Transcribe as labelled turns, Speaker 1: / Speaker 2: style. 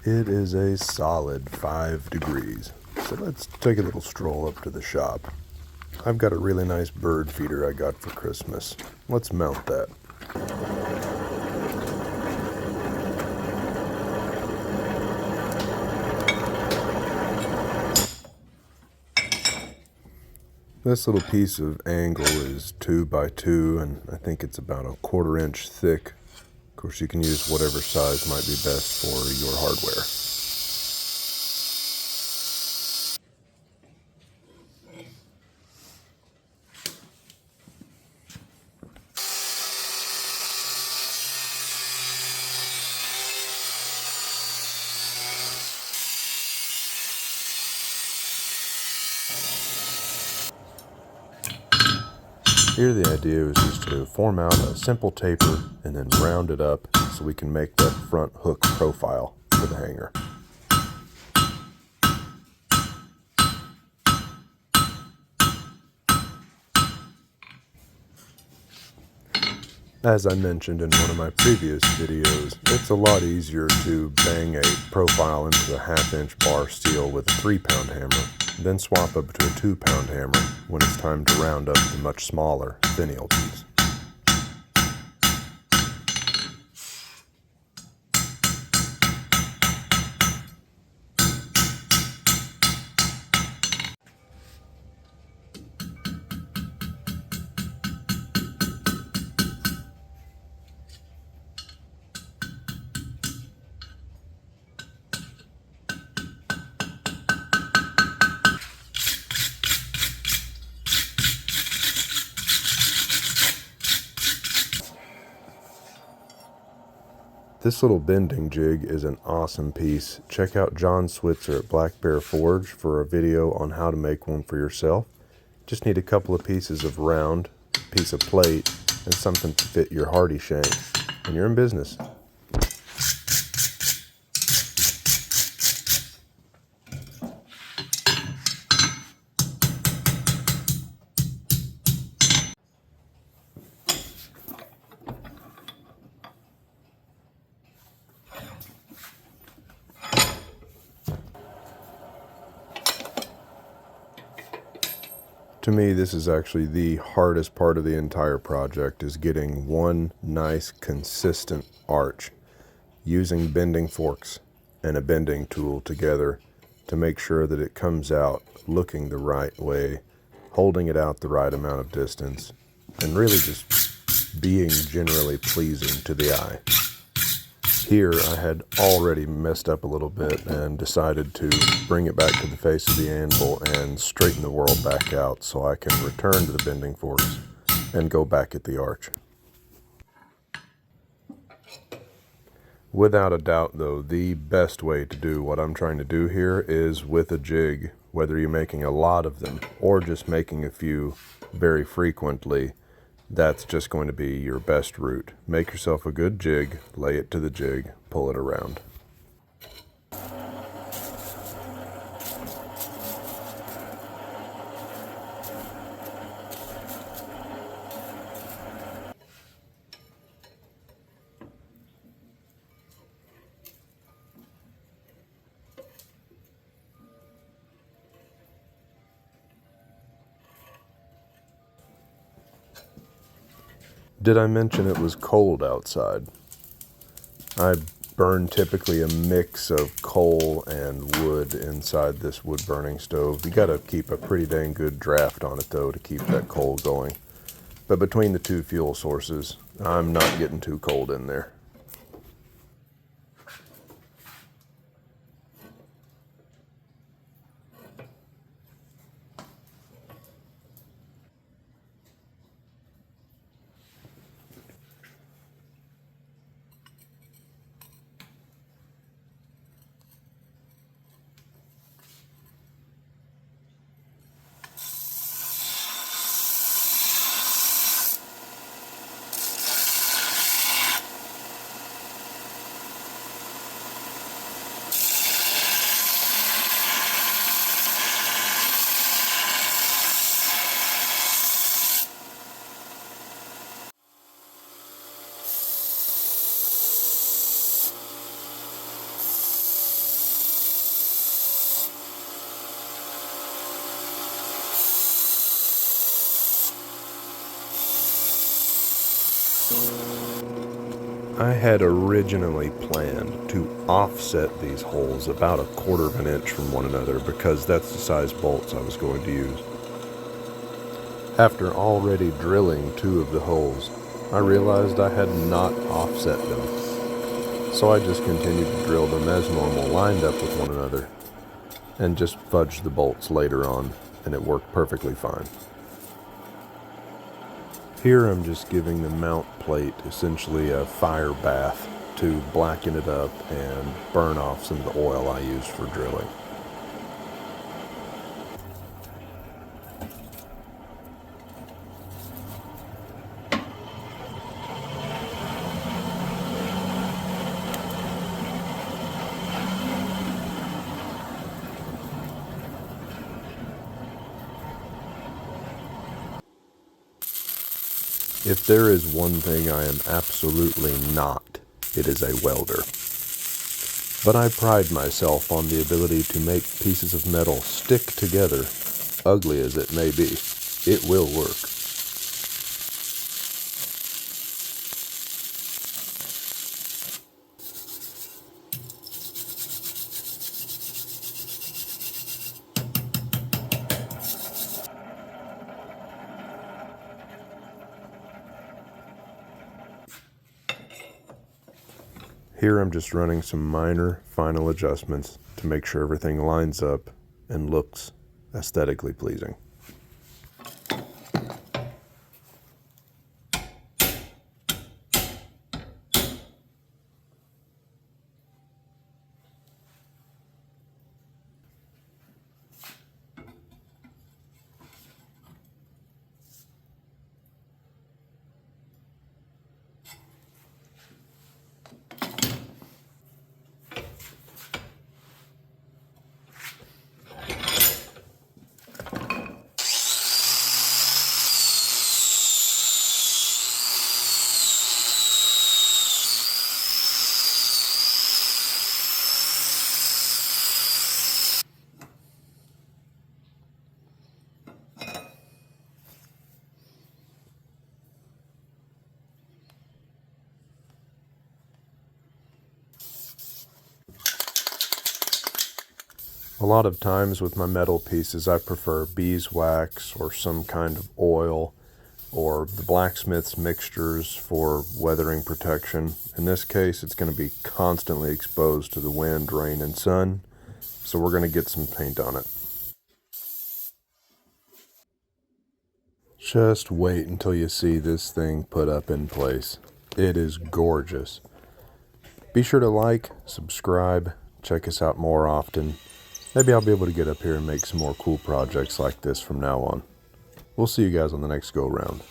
Speaker 1: It is a solid 5 degrees, so let's take a little stroll up to the shop. I've got a really nice bird feeder I got for Christmas. Let's mount that. This little piece of angle is 2 by 2, and I think it's about a 1/4 inch thick. Of course, you can use whatever size might be best for your hardware. Here the idea is just to form out a simple taper and then round it up so we can make that front hook profile for the hanger. As I mentioned in one of my previous videos, it's a lot easier to bang a profile into a 1/2 inch bar steel with a 3-pound hammer, then swap up to a 2-pound hammer when it's time to round up the much smaller finial piece. This little bending jig is an awesome piece. Check out John Switzer at Black Bear Forge for a video on how to make one for yourself. Just need a couple of pieces of round, a piece of plate, and something to fit your hardy shank, and you're in business. To me, this is actually the hardest part of the entire project, is getting one nice, consistent arch using bending forks and a bending tool together to make sure that it comes out looking the right way, holding it out the right amount of distance, and really just being generally pleasing to the eye. Here I had already messed up a little bit and decided to bring it back to the face of the anvil and straighten the world back out so I can return to the bending forks and go back at the arch. Without a doubt though, the best way to do what I'm trying to do here is with a jig, whether you're making a lot of them or just making a few very frequently. That's just going to be your best route. Make yourself a good jig, lay it to the jig, pull it around. Did I mention it was cold outside? I burn typically a mix of coal and wood inside this wood burning stove. You gotta keep a pretty dang good draft on it though to keep that coal going. But between the two fuel sources, I'm not getting too cold in there. I had originally planned to offset these holes about 1/4 of an inch from one another because that's the size bolts I was going to use. After already drilling 2 of the holes, I realized I had not offset them. So I just continued to drill them as normal, lined up with one another, and just fudged the bolts later on, and it worked perfectly fine. Here I'm just giving the mount plate essentially a fire bath to blacken it up and burn off some of the oil I used for drilling. If there is one thing I am absolutely not, it is a welder. But I pride myself on the ability to make pieces of metal stick together, ugly as it may be. It will work. Here I'm just running some minor final adjustments to make sure everything lines up and looks aesthetically pleasing. A lot of times with my metal pieces, I prefer beeswax or some kind of oil or the blacksmith's mixtures for weathering protection. In this case, it's going to be constantly exposed to the wind, rain, and sun, so we're going to get some paint on it. Just wait until you see this thing put up in place. It is gorgeous. Be sure to like, subscribe, check us out more often. Maybe I'll be able to get up here and make some more cool projects like this from now on. We'll see you guys on the next go round.